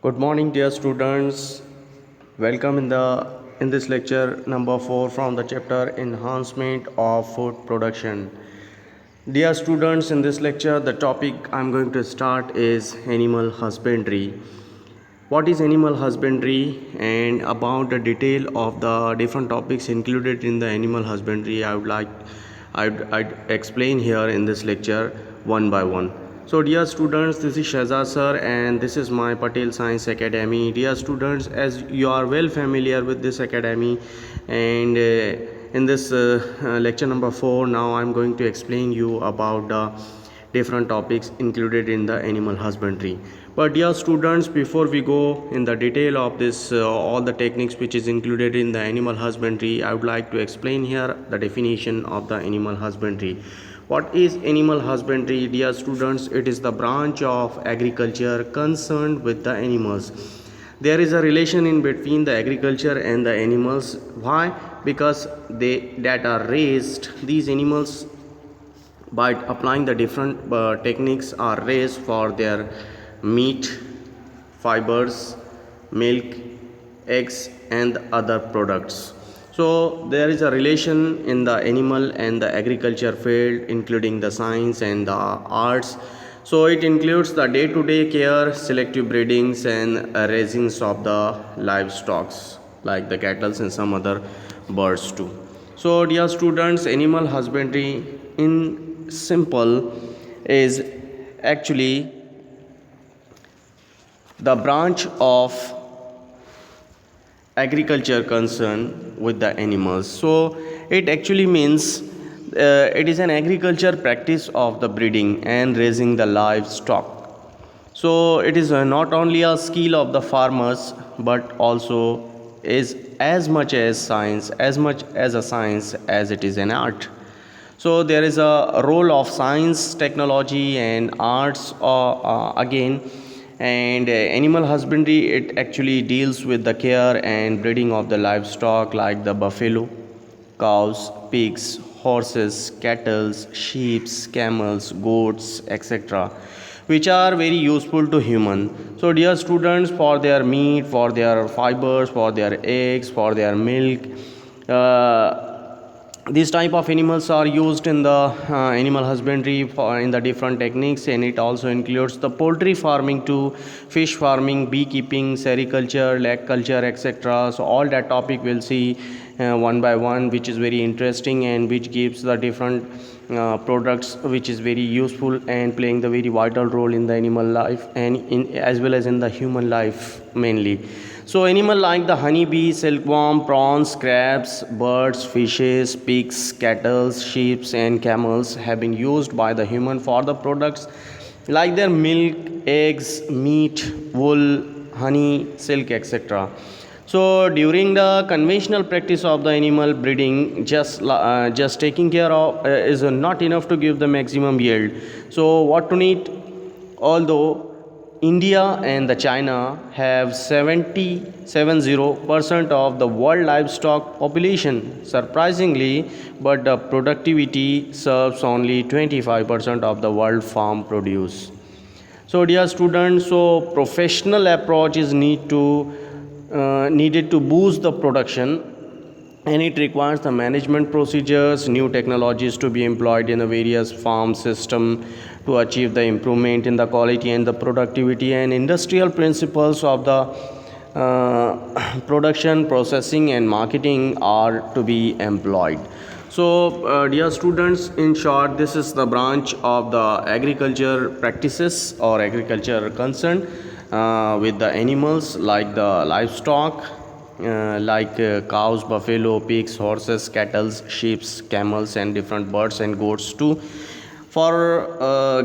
Good morning, dear students. Welcome in this lecture number 4 from the chapter Enhancement of Food Production. Dear students, in this lecture, the topic I'm going to start is animal husbandry. What is animal husbandry and about the detail of the different topics included in the animal husbandry, I'd explain here in this lecture one by one. So dear students, this is Shahzad sir and this is my Patel Science Academy. Dear students, as you are well familiar with this academy, and in this lecture number 4, now I'm going to explain you about the different topics included in the animal husbandry. But dear students, before we go in the detail of this all the techniques which is included in the animal husbandry, I would like to explain here the definition of the animal husbandry. What is animal husbandry, dear students? It is the branch of agriculture concerned with the animals. There is a relation in between the agriculture and the animals. Why? Because they that are raised, these animals, by applying the different techniques, are raised for their meat, fibers, milk, eggs and other products. So there is a relation in the animal and the agriculture field, including the science and the arts. So it includes the day-to-day care, selective breedings and raisings of the livestock like the cattle and some other birds too. So dear students, animal husbandry in simple is actually the branch of agriculture concerned with the animals. So it actually means it is an agriculture practice of the breeding and raising the livestock. So it is not only a skill of the farmers but also is as much as a science as it is an art. So there is a role of science, technology and arts again. And animal husbandry, it actually deals with the care and breeding of the livestock like the buffalo, cows, pigs, horses, cattle, sheep, camels, goats, etc., which are very useful to human. So dear students, for their meat, for their fibers, for their eggs, for their milk, these type of animals are used in the animal husbandry in the different techniques, and it also includes the poultry farming too, fish farming, beekeeping, sericulture, lake culture, etc. So all that topic we'll see one by one, which is very interesting and which gives the different products which is very useful and playing the very vital role in the animal life and in as well as in the human life mainly. So animal like the honeybee, silkworm, prawns, crabs, birds, fishes, pigs, cattle, sheep and camels have been used by the human for the products like their milk, eggs, meat, wool, honey, silk, etc. So during the conventional practice of the animal breeding, just taking care of is not enough to give the maximum yield. So what to need? Although India and the China have 70% of the world livestock population, surprisingly, but the productivity serves only 25% of the world farm produce. So dear students, so professional approach is needed to boost the production, and it requires the management procedures, new technologies to be employed in the various farm system to achieve the improvement in the quality and the productivity, and industrial principles of the production, processing and marketing are to be employed. So dear students, in short, this is the branch of the agriculture practices or agriculture concern with the animals like the livestock, cows, buffalo, pigs, horses, cattle, sheep, camels and different birds and goats too, for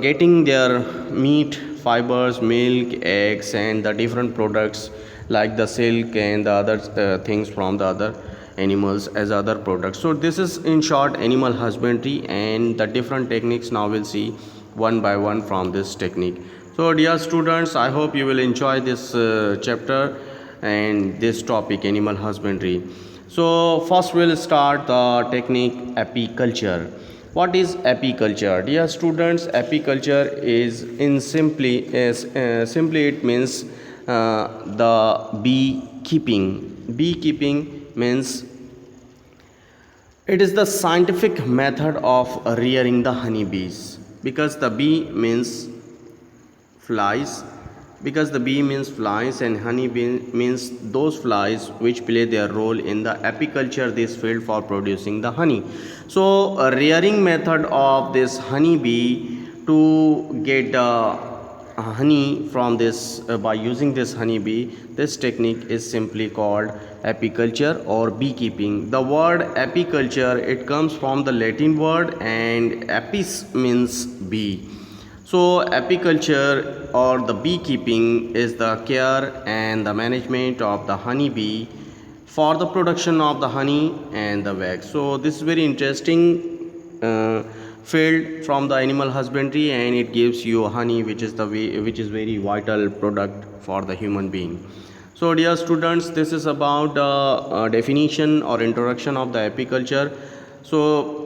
getting their meat, fibers, milk, eggs and the different products like the silk and the other things from the other animals as other products. So this is in short animal husbandry, and the different techniques now we'll see one by one from this technique. So dear students, I hope you will enjoy this chapter and this topic animal husbandry. So first we'll start the technique apiculture. What is apiculture? Dear students, apiculture is simply it means the beekeeping. Beekeeping means it is the scientific method of rearing the honeybees, because the bee means flies, and honey bee means those flies which play their role in the apiculture, this field for producing the honey. So a rearing method of this honey bee to get honey from this by using this honey bee, this technique is simply called apiculture or beekeeping. The word apiculture, it comes from the Latin word, and apis means bee. So apiculture or the beekeeping is the care and the management of the honey bee for the production of the honey and the wax. So this is very interesting field from the animal husbandry, and it gives you honey, which is very vital product for the human being. So dear students, this is about the definition or introduction of the apiculture. So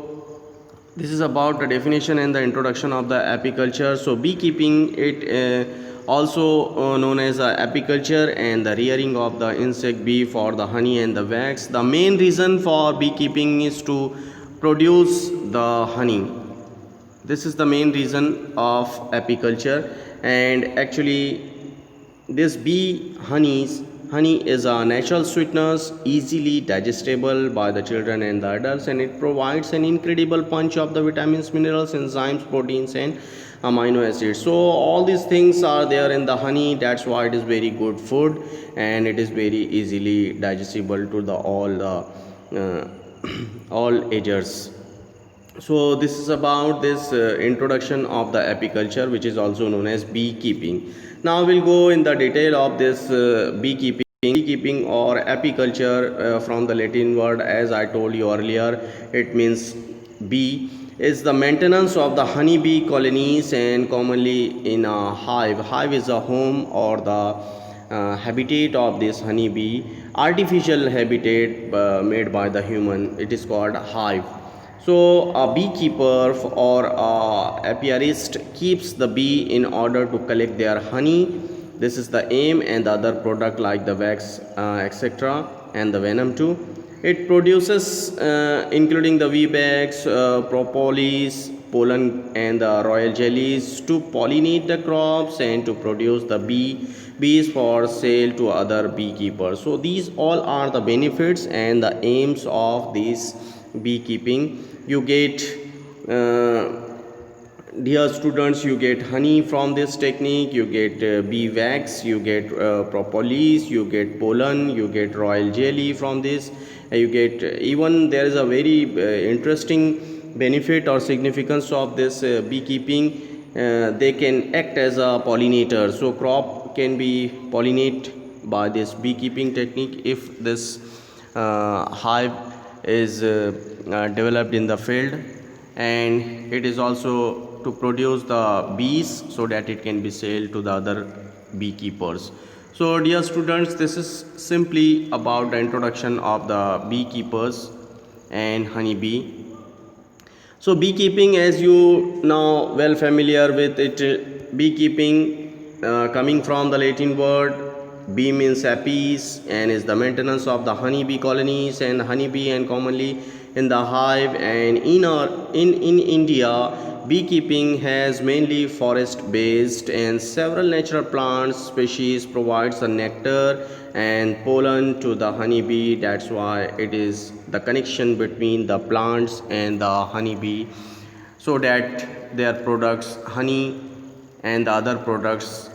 this is about the definition and the introduction of the apiculture. So beekeeping, it also known as apiculture, and the rearing of the insect bee for the honey and the wax. The main reason for beekeeping is to produce the honey. This is the main reason of apiculture. And actually this honey is a natural sweetness, easily digestible by the children and the adults, and it provides an incredible punch of the vitamins, minerals, enzymes, proteins, and amino acids. So all these things are there in the honey. That's why it is very good food, and it is very easily digestible to the all ages. So this is about this introduction of the apiculture, which is also known as beekeeping. Now we'll go in the detail of this beekeeping or apiculture from the Latin word. As I told you earlier, it means bee is the maintenance of the honeybee colonies, and commonly in a hive. Hive is a home or the habitat of this honeybee, artificial habitat made by the human. It is called hive. So a beekeeper or a apiarist keeps the bee in order to collect their honey. This is the aim, and the other product like the wax, etc., and the venom too. It produces, including the bee bags, propolis, pollen, and the royal jellies, to pollinate the crops and to produce the bees for sale to other beekeepers. So these all are the benefits and the aims of this beekeeping. You get dear students, you get honey from this technique, you get bee wax, you get propolis, you get pollen, you get royal jelly from this, you get even there is a very interesting benefit or significance of this beekeeping. They can act as a pollinator, so crop can be pollinated by this beekeeping technique if this hive is developed in the field, and it is also to produce the bees so that it can be sold to the other beekeepers. So dear students, this is simply about the introduction of the beekeepers and honeybee. So beekeeping, as you now well familiar with it, beekeeping coming from the Latin word. Bee means apis and is the maintenance of the honeybee colonies and honeybee, and commonly in the hive. And in India, beekeeping has mainly forest based, and several natural plants species provides the nectar and pollen to the honeybee. That's why it is the connection between the plants and the honeybee, so that their products, honey and the other products,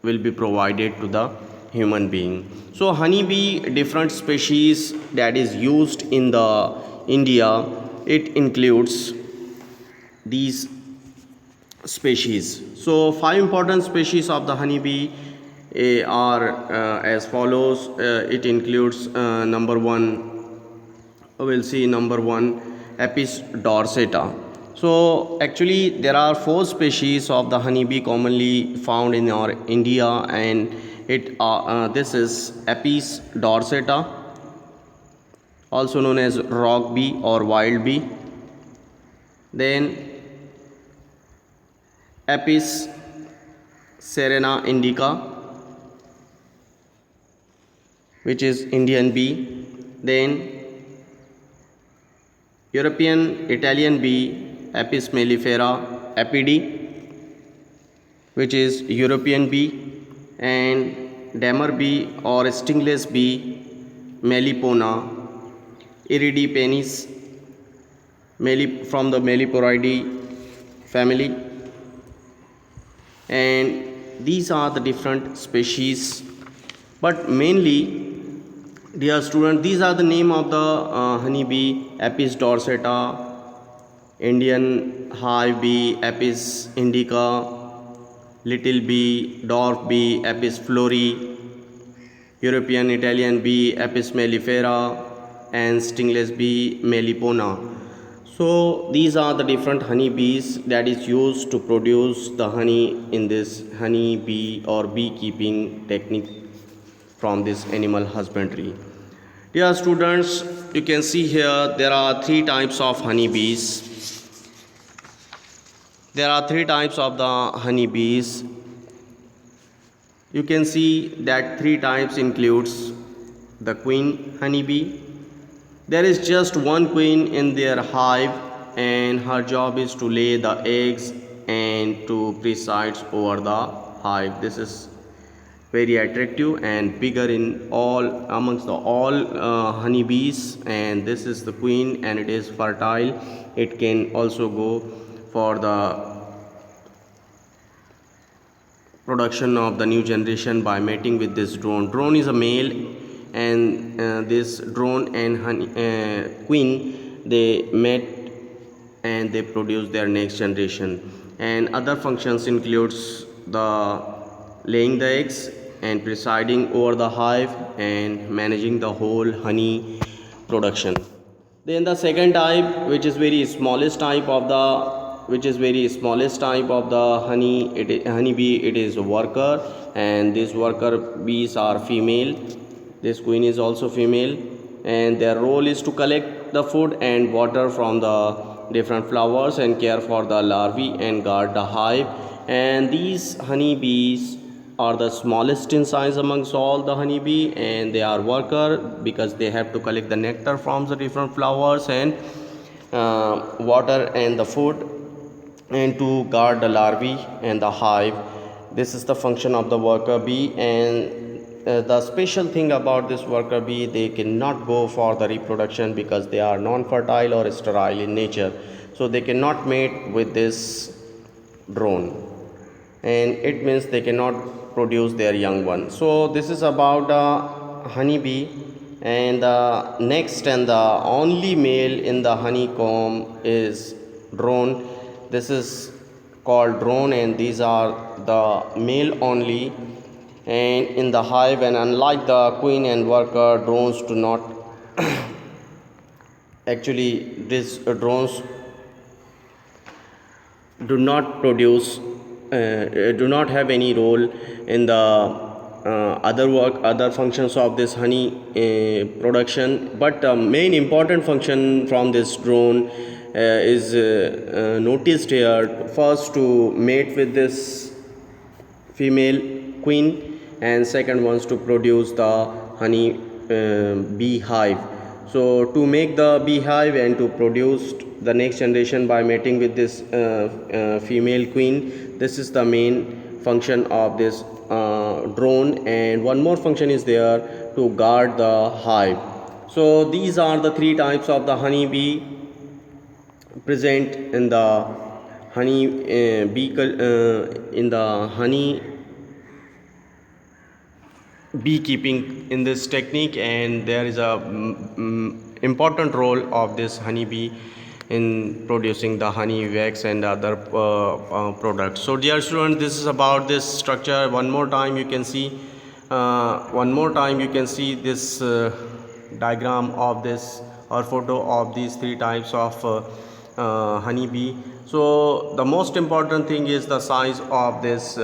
will be provided to the human being. So honeybee, different species that is used in the India, it includes these species. So 5 important species of the honeybee are as follows. It includes number 1, we'll see number 1, Apis dorsata. So actually there are 4 species of the honeybee commonly found in our India, and this is Apis dorsata, also known as rock bee or wild bee. Then Apis cerana indica, which is Indian bee. Then European Italian bee, Apis mellifera apida, which is European bee, and damer bee or stingless bee, Melipona iridipenis, from the Meliporidae family. And these are the different species, but mainly, dear student, these are the name of the honeybee: Apis dorsata, Indian hive bee, Apis indica, little bee, dwarf bee, Apis florii, European Italian bee, Apis mellifera, and stingless bee, Melipona. So these are the different honey bees that is used to produce the honey in this honey bee or beekeeping technique from this animal husbandry. Dear students, you can see here there are three types of honey bees. There are three types of the honey bees. You can see that three types includes the queen honeybee. There is just one queen in their hive, and her job is to lay the eggs and to preside over the hive. This is very attractive and bigger in all amongst the all honeybees, and this is the queen, and it is fertile. It can also go for the production of the new generation by mating with this drone. Drone is a male, and this drone and queen, they met and they produce their next generation. And other functions includes the laying the eggs and presiding over the hive and managing the whole honey production. Then the second type, which is very smallest type of the honey bee, it is a worker, and these worker bees are female. This queen is also female, and their role is to collect the food and water from the different flowers and care for the larvae and guard the hive. And these honey bees are the smallest in size amongst all the honeybee, and they are worker because they have to collect the nectar from the different flowers and water and the food, and to guard the larvae and the hive. This is the function of the worker bee. And the special thing about this worker bee, they cannot go for the reproduction because they are non-fertile or sterile in nature, so they cannot mate with this drone, and it means they cannot produce their young one. So this is about the honeybee. And the next and the only male in the honeycomb is drone. This is called drone, and these are the male only and in the hive. And unlike the queen and worker, drones do not actually these drones do not produce do not have any role in the other functions of this honey production. But the main important function from this drone is noticed here. First, to mate with this female queen, and second one's to produce the honey beehive. So to make the beehive and to produce the next generation by mating with this female queen, this is the main function of this drone. And one more function is there, to guard the hive. So these are the three types of the honey bee present in the honey in the honey beekeeping in this technique. And there is a important role of this honey bee in producing the honey wax and other products. So dear students, this is about this structure. One more time you can see this diagram of this or photo of these three types of honey bee. So the most important thing is the size of this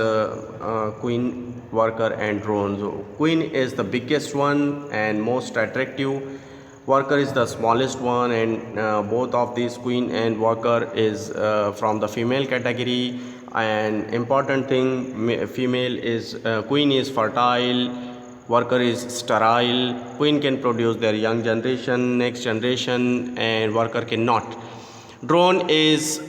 queen, worker and drone. So queen is the biggest one and most attractive, worker is the smallest one, and both of these queen and worker is from the female category. And important thing, female is queen is fertile, worker is sterile, queen can produce their young generation, next generation, and worker cannot. Drone is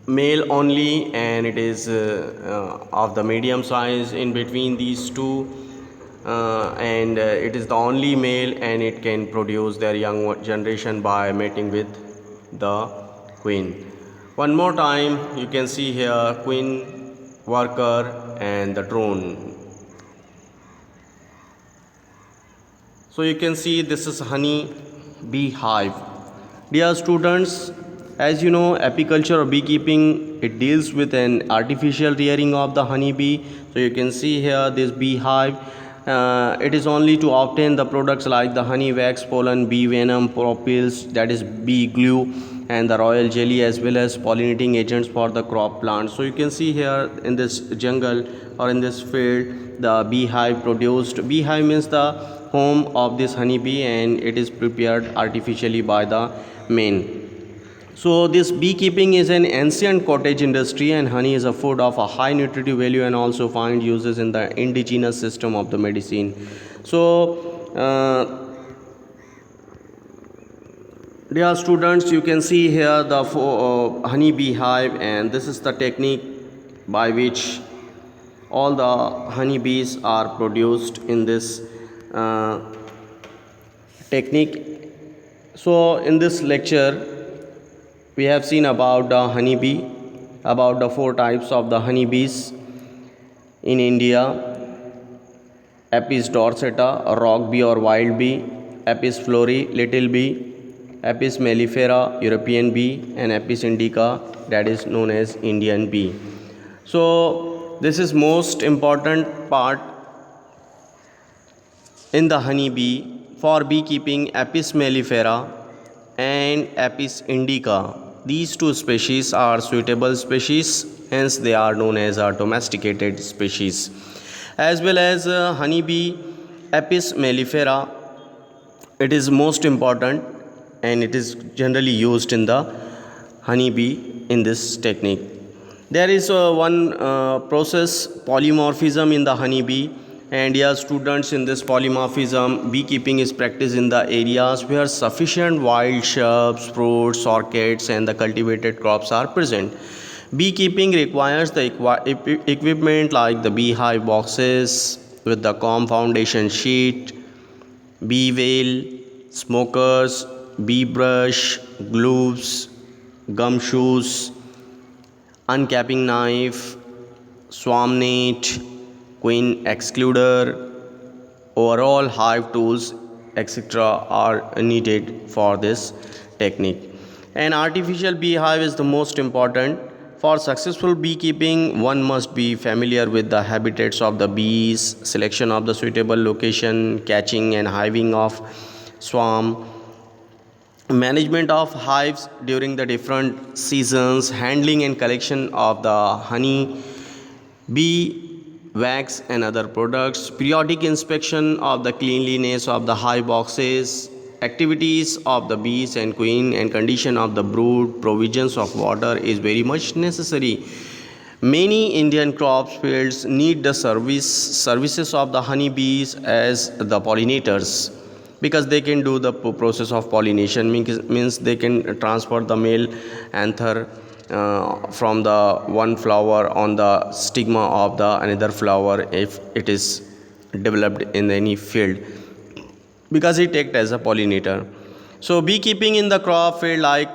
male only, and it is of the medium size in between these two, and it is the only male, and it can produce their young generation by mating with the queen. One more time, you can see here queen, worker, and the drone. So you can see this is honey bee hive. Dear students, as you know, apiculture or beekeeping, it deals with an artificial rearing of the honeybee. So you can see here this beehive. It is only to obtain the products like the honey wax, pollen, bee venom, propels, that is bee glue, and the royal jelly, as well as pollinating agents for the crop plants. So you can see here in this jungle or in this field, the beehive produced. Beehive means the home of this honeybee, and it is prepared artificially by the men. So this beekeeping is an ancient cottage industry, and honey is a food of a high nutritive value and also find uses in the indigenous system of the medicine. So dear students, you can see here the honey bee hive, and this is the technique by which all the honeybees are produced in this technique. So in this lecture we have seen about the honeybee, about the 4 types of the honeybees in India: Apis dorsata, rock bee or wild bee; Apis florii, little bee; Apis mellifera, European bee; and Apis indica, that is known as Indian bee. So this is most important part in the honeybee for beekeeping: Apis mellifera and Apis indica. These 2 species are suitable species, hence they are known as a domesticated species. As well as honeybee Apis mellifera, it is most important, and it is generally used in the honeybee in this technique. There is one process, polymorphism, in the honeybee. And dear students, in this polymorphism, beekeeping is practiced in the areas where sufficient wild shrubs, fruits, orchids, and the cultivated crops are present. Beekeeping requires the equipment like the beehive boxes with the comb foundation sheet, bee veil, smokers, bee brush, gloves, gumshoes, uncapping knife, swarm net, queen excluder, overall hive tools, etc. are needed for this technique. An artificial beehive is the most important. For successful beekeeping, one must be familiar with the habitats of the bees, selection of the suitable location, catching and hiving of swarm, management of hives during the different seasons, handling and collection of the honey, bee wax and other products, periodic inspection of the cleanliness of the hive boxes, activities of the bees and queen, and condition of the brood, provisions of water is very much necessary. Many Indian crop fields need the services of the honeybees as the pollinators, because they can do the process of pollination, means they can transfer the male anther from the one flower on the stigma of the another flower if it is developed in any field, because it acts as a pollinator. So beekeeping in the crop field like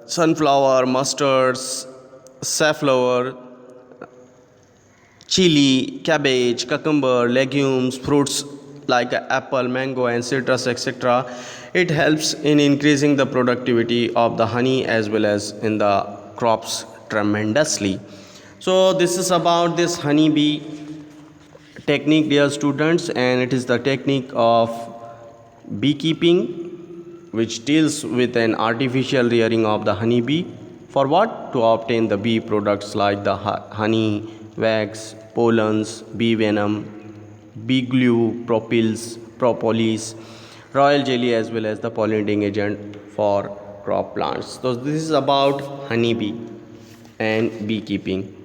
sunflower, mustards, safflower, chili, cabbage, cucumber, legumes, fruits like apple, mango, and citrus, etc. It helps in increasing the productivity of the honey as well as in the crops tremendously. So this is about this honeybee technique, dear students, and it is the technique of beekeeping which deals with an artificial rearing of the honeybee. For what? To obtain the bee products like the honey, wax, pollens, bee venom, bee glue, propolis, royal jelly, as well as the pollinating agent for crop plants. So this is about honeybee and beekeeping.